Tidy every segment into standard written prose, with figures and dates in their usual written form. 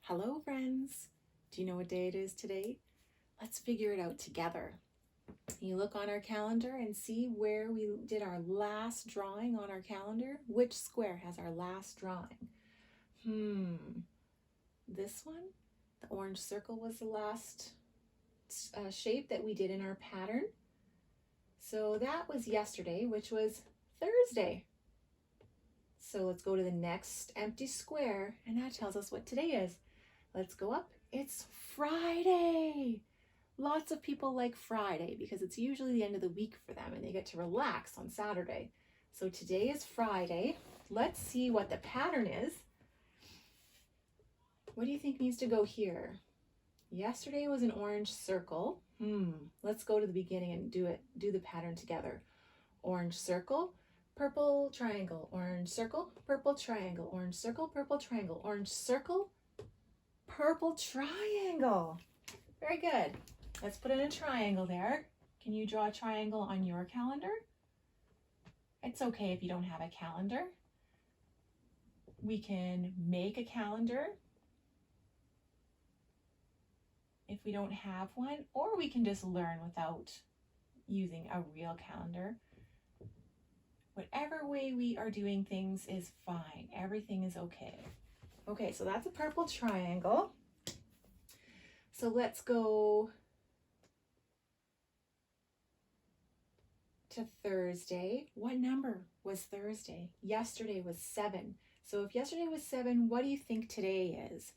Hello, friends. Do you know what day it is today? Let's figure it out together. You look on our calendar and see where we did our last drawing on our calendar. Which square has our last drawing? This one? The orange circle was the last shape that we did in our pattern. So that was yesterday, which was Thursday. So let's go to the next empty square, and that tells us what today is. Let's go up. It's Friday. Lots of people like Friday because it's usually the end of the week for them and they get to relax on Saturday. So today is Friday. Let's see what the pattern is. What do you think needs to go here? Yesterday was an orange circle. Let's go to the beginning and do the pattern together. Orange circle, purple triangle, orange circle, purple triangle, orange circle, purple triangle, orange circle, purple triangle. Very good. Let's put in a triangle there. Can you draw a triangle on your calendar? It's okay if you don't have a calendar. We can make a calendar if we don't have one, or we can just learn without using a real calendar. Whatever way we are doing things is fine. Everything is okay. Okay, so that's a purple triangle. So let's go to Thursday. What number was Thursday? Yesterday was 7. So if yesterday was 7, what do you think today is?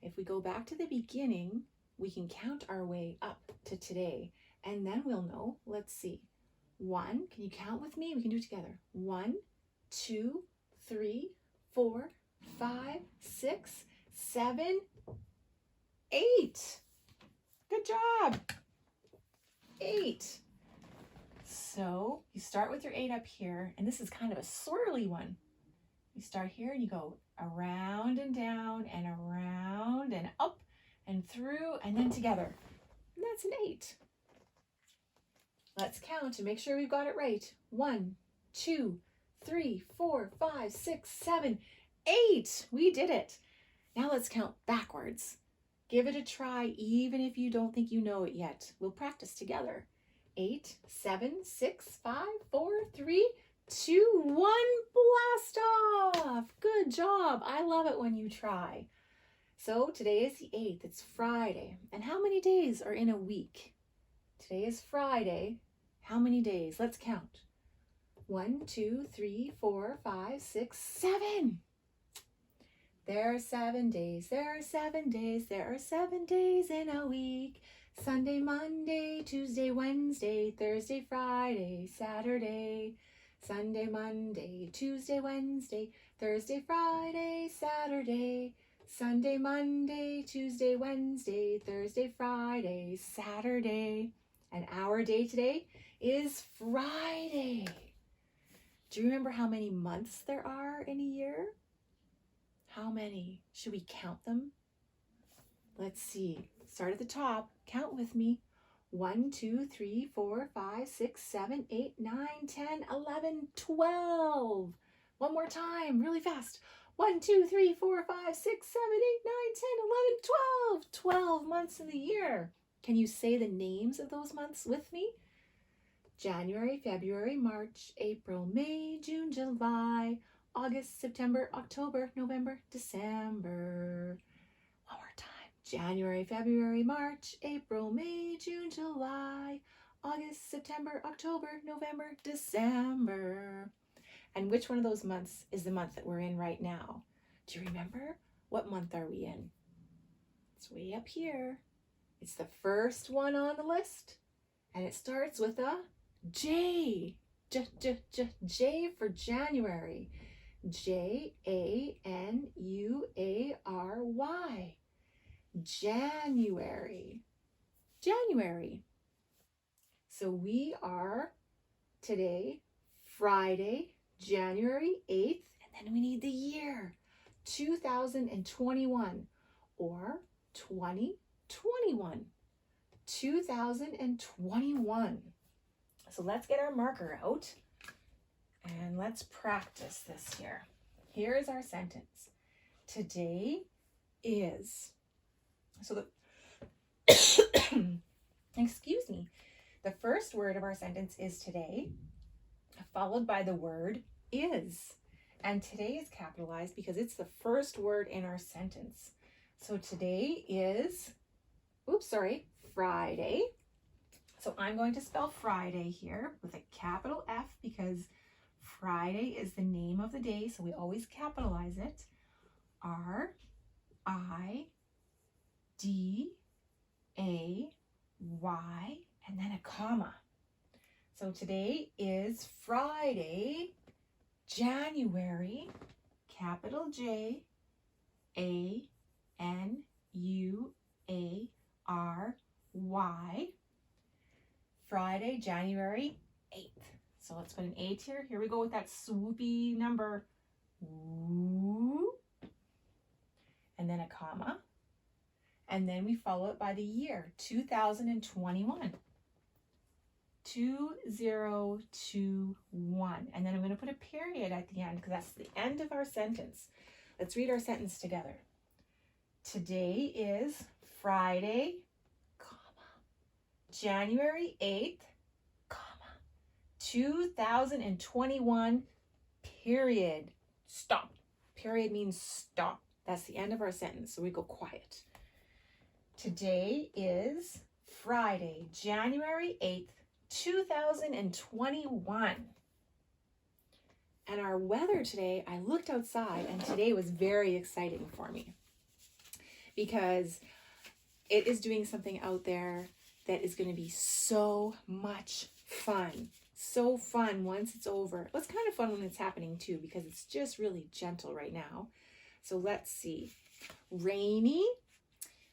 If we go back to the beginning, we can count our way up to today, and then we'll know. Let's see. 1, can you count with me? We can do it together. 1, 2, 3, 4, 5, 6, 7, 8. Good job. 8. So you start with your 8 up here, and this is kind of a swirly one. You start here and you go around and down and around and up and through and then together. And that's an 8. Let's count and make sure we've got it right. 1, 2, 3, 4, 5, 6, 7, 8. We did it. Now let's count backwards. Give it a try even if you don't think you know it yet. We'll practice together. 8, 7, 6, 5, 4, 3, 2, 1. Blast off. Good job. I love it when you try. So today is the 8th. It's Friday. And how many days are in a week? Today is Friday. How many days? Let's count. 1, 2, 3, 4, 5, 6, 7. There are 7 days. There are 7 days. There are 7 days in a week. Sunday, Monday, Tuesday, Wednesday, Thursday, Friday, Saturday. Sunday, Monday, Tuesday, Wednesday, Thursday, Friday, Saturday. Sunday, Monday, Tuesday, Wednesday, Thursday, Friday, Saturday. And our day today is Friday. Do you remember how many months there are in a year? How many? Should we count them? Let's see. Start at the top. Count with me. 1, 2, 3, 4, 5, 6, 7, 8, 9, 10, 11, 12. One more time, really fast. 1, 2, 3, 4, 5, 6, 7, 8, 9, 10, 11, 12. 12 months in the year. Can you say the names of those months with me? January, February, March, April, May, June, July, August, September, October, November, December. One more time. January, February, March, April, May, June, July, August, September, October, November, December. And which one of those months is the month that we're in right now? Do you remember? What month are we in? It's way up here. It's the first one on the list. And it starts with a J. J for January. January. January. January. So we are today, Friday, January 8th, and then we need the year, 2021 or 2021. 2021. So let's get our marker out and let's practice this here. Here is our sentence. Today is. So the, excuse me, the first word of our sentence is today, followed by the word is. And today is capitalized because it's the first word in our sentence. So today is, Friday. So I'm going to spell Friday here with a capital F because Friday is the name of the day, so we always capitalize it. R-I-D-A-Y, and then a comma. So today is Friday, January, capital J, A-N-U-A-R-Y, Friday, January 8th. So let's put an 8 here. Here we go with that swoopy number. Woo. And then a comma. And then we follow it by the year, 2021. 2021. And then I'm going to put a period at the end because that's the end of our sentence. Let's read our sentence together. Today is Friday, comma, January 8th, comma, 2021, period. Stop. Period means stop. That's the end of our sentence, so we go quiet. Today is Friday, January 8th, 2021. And our weather today, I looked outside and today was very exciting for me because it is doing something out there that is going to be so much fun. So fun once it's over. Well, it's kind of fun when it's happening too because it's just really gentle right now. So let's see. Rainy.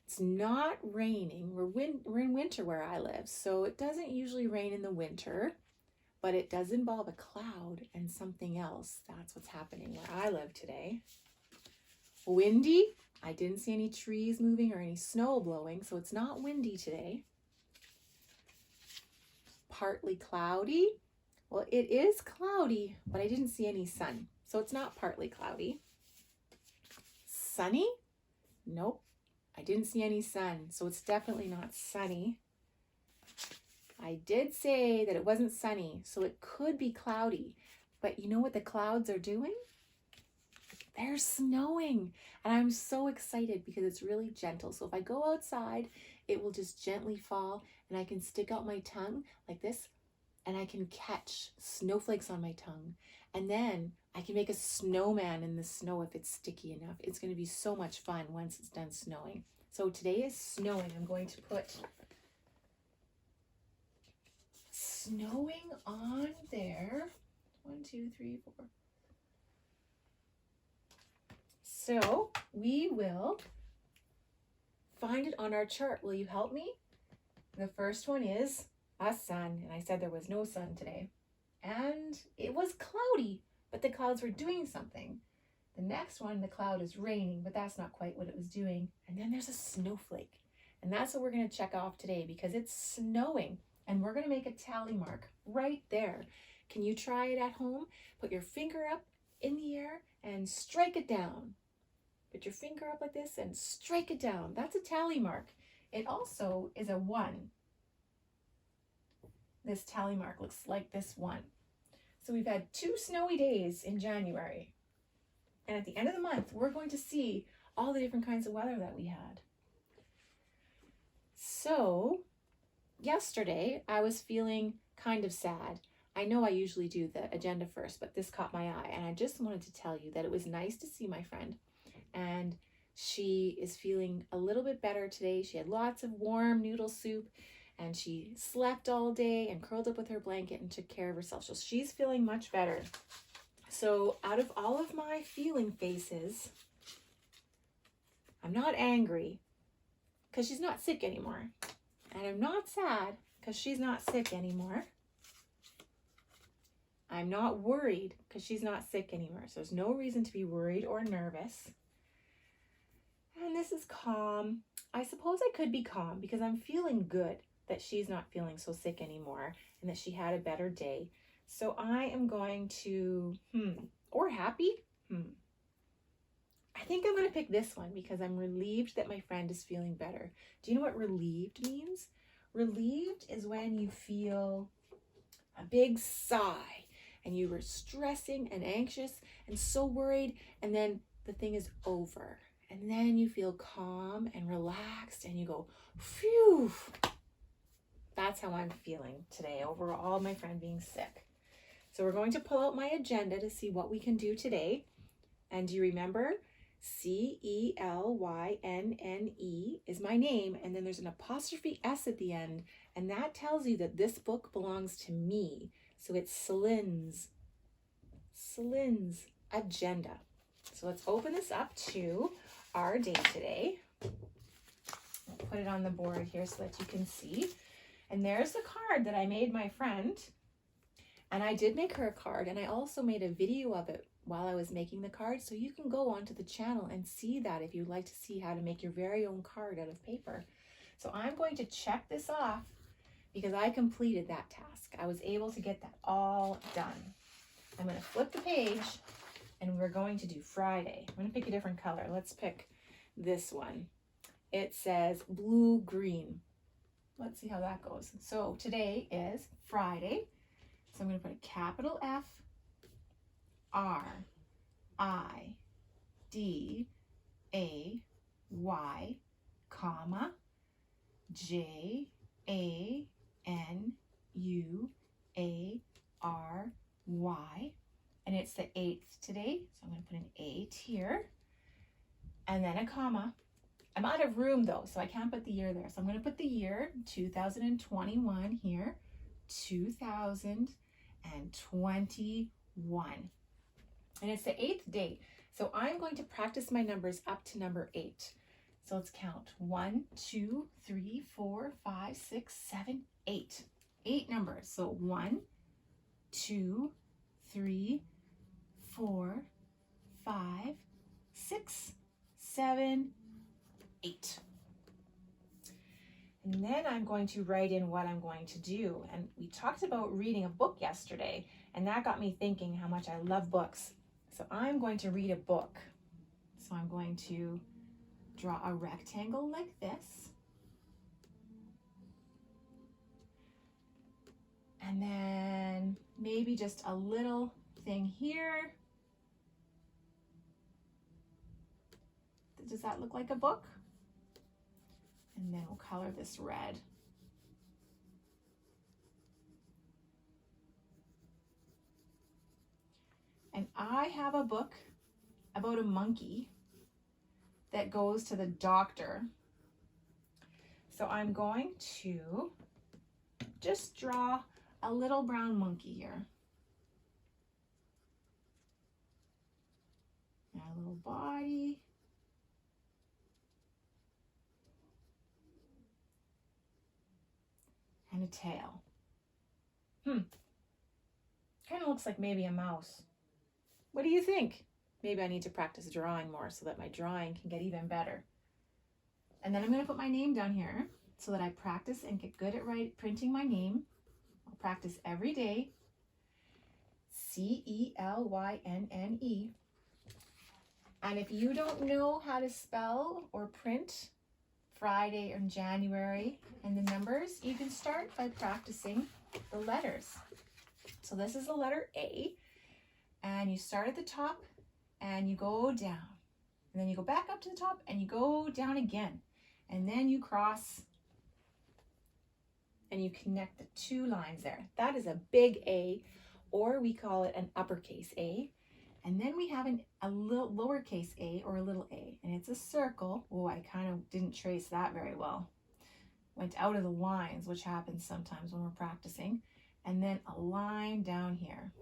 It's not raining. We're in winter where I live, so it doesn't usually rain in the winter, but it does involve a cloud and something else. That's what's happening where I live today. Windy. I didn't see any trees moving or any snow blowing, so it's not windy today. Partly cloudy. Well, it is cloudy, but I didn't see any sun, so it's not partly cloudy. Sunny? Nope. I didn't see any sun, so it's definitely not sunny. I did say that it wasn't sunny, so it could be cloudy. But you know what the clouds are doing? They're snowing. And I'm so excited because it's really gentle. So if I go outside, it will just gently fall and I can stick out my tongue like this and I can catch snowflakes on my tongue. And then I can make a snowman in the snow if it's sticky enough. It's going to be so much fun once it's done snowing. So today is snowing. I'm going to put snowing on there. 1, 2, 3, 4. So we will find it on our chart. Will you help me? The first one is a sun. And I said there was no sun today. And it was cloudy, but the clouds were doing something. The next one, the cloud is raining, but that's not quite what it was doing. And then there's a snowflake. And that's what we're going to check off today because it's snowing. And we're going to make a tally mark right there. Can you try it at home? Put your finger up in the air and strike it down. Put your finger up like this and strike it down. That's a tally mark. It also is a 1. This tally mark looks like this 1. So we've had 2 snowy days in January. And at the end of the month, we're going to see all the different kinds of weather that we had. So yesterday, I was feeling kind of sad. I know I usually do the agenda first, but this caught my eye. And I just wanted to tell you that it was nice to see my friend. And she is feeling a little bit better today. She had lots of warm noodle soup. And she slept all day and curled up with her blanket and took care of herself. So she's feeling much better. So out of all of my feeling faces, I'm not angry because she's not sick anymore. And I'm not sad because she's not sick anymore. I'm not worried because she's not sick anymore. So there's no reason to be worried or nervous. And this is calm. I suppose I could be calm because I'm feeling good that she's not feeling so sick anymore and that she had a better day. So I am going to, or happy? I think I'm going to pick this one because I'm relieved that my friend is feeling better. Do you know what relieved means? Relieved is when you feel a big sigh and you were stressing and anxious and so worried, and then the thing is over. And then you feel calm and relaxed and you go, phew. That's how I'm feeling today over all my friend being sick. So we're going to pull out my agenda to see what we can do today. And do you remember? Celyne is my name, and then there's an apostrophe S at the end, and that tells you that this book belongs to me. So it's Celyne's agenda. So let's open this up to our day today. I'll put it on the board here so that you can see. And there's the card that I made my friend. And I did make her a card, and I also made a video of it while I was making the card, so you can go onto the channel and see that if you'd like to see how to make your very own card out of paper. So I'm going to check this off because I completed that task. I was able to get that all done. I'm going to flip the page and we're going to do Friday. I'm going to pick a different color. Let's pick this one. It says blue-green. Let's see how that goes. So today is Friday. So I'm going to put a capital F, R, I, D, A, Y, comma, J, A, N, U, A, R, Y. And it's the 8th today. So I'm going to put an 8 here. And then a comma. I'm out of room though, so I can't put the year there. So I'm going to put the year 2021 here. 2021. And it's the 8th day. So I'm going to practice my numbers up to number 8. So let's count. 1, 2, 3, 4, 5, 6, 7, 8. 8 numbers. So 1, 2, 3, 4, 5, 6, 7, 8. And then I'm going to write in what I'm going to do. And we talked about reading a book yesterday, and that got me thinking how much I love books. So I'm going to read a book. So I'm going to draw a rectangle like this. And then maybe just a little thing here. Does that look like a book? And then we'll color this red. And I have a book about a monkey that goes to the doctor. So I'm going to just draw a little brown monkey here. And a little body. And a tail. Kind of looks like maybe a mouse. What do you think? Maybe I need to practice drawing more so that my drawing can get even better. And then I'm going to put my name down here so that I practice and get good at printing my name. I'll practice every day. Celyne. And if you don't know how to spell or print Friday or January and the numbers, you can start by practicing the letters. So this is the letter A, and you start at the top and you go down, and then you go back up to the top and you go down again, and then you cross and you connect the 2 lines there. That is a big A, or we call it an uppercase A. And then we have a little lowercase a or a little a, and it's a circle. Oh, I kind of didn't trace that very well. Went out of the lines, which happens sometimes when we're practicing. And then a line down here.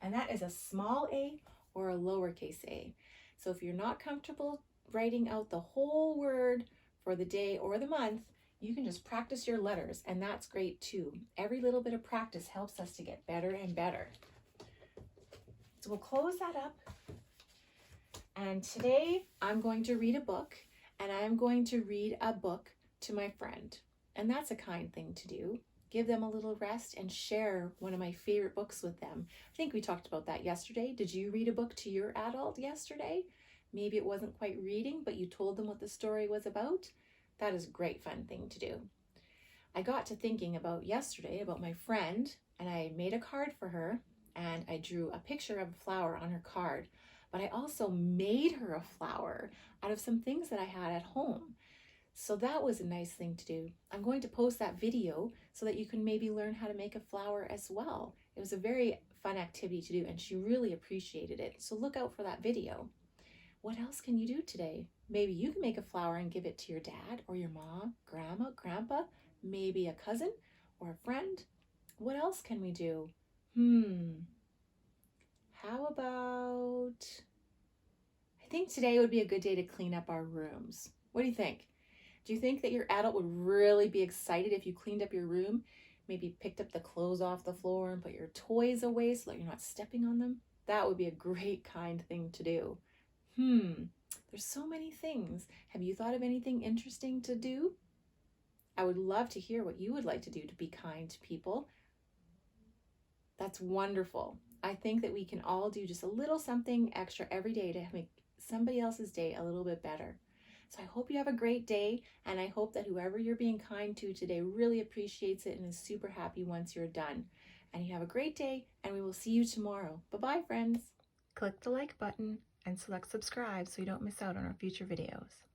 And that is a small a or a lowercase a. So if you're not comfortable writing out the whole word for the day or the month, you can just practice your letters, and that's great too. Every little bit of practice helps us to get better and better. So we'll close that up. And today I'm going to read a book, and I'm going to read a book to my friend. And that's a kind thing to do. Give them a little rest and share one of my favorite books with them. I think we talked about that yesterday. Did you read a book to your adult yesterday? Maybe it wasn't quite reading, but you told them what the story was about. That is a great fun thing to do. I got to thinking about yesterday about my friend, and I made a card for her, and I drew a picture of a flower on her card, but I also made her a flower out of some things that I had at home. So that was a nice thing to do. I'm going to post that video so that you can maybe learn how to make a flower as well. It was a very fun activity to do, and she really appreciated it. So look out for that video. What else can you do today? Maybe you can make a flower and give it to your dad or your mom, grandma, grandpa, maybe a cousin or a friend. What else can we do? How about, I think today would be a good day to clean up our rooms. What do you think? Do you think that your adult would really be excited if you cleaned up your room? Maybe picked up the clothes off the floor and put your toys away so that you're not stepping on them? That would be a great kind thing to do. There's so many things. Have you thought of anything interesting to do? I would love to hear what you would like to do to be kind to people. That's wonderful. I think that we can all do just a little something extra every day to make somebody else's day a little bit better. So I hope you have a great day, and I hope that whoever you're being kind to today really appreciates it and is super happy once you're done. And you have a great day, and we will see you tomorrow. Bye-bye, friends. Click the like button and select subscribe so you don't miss out on our future videos.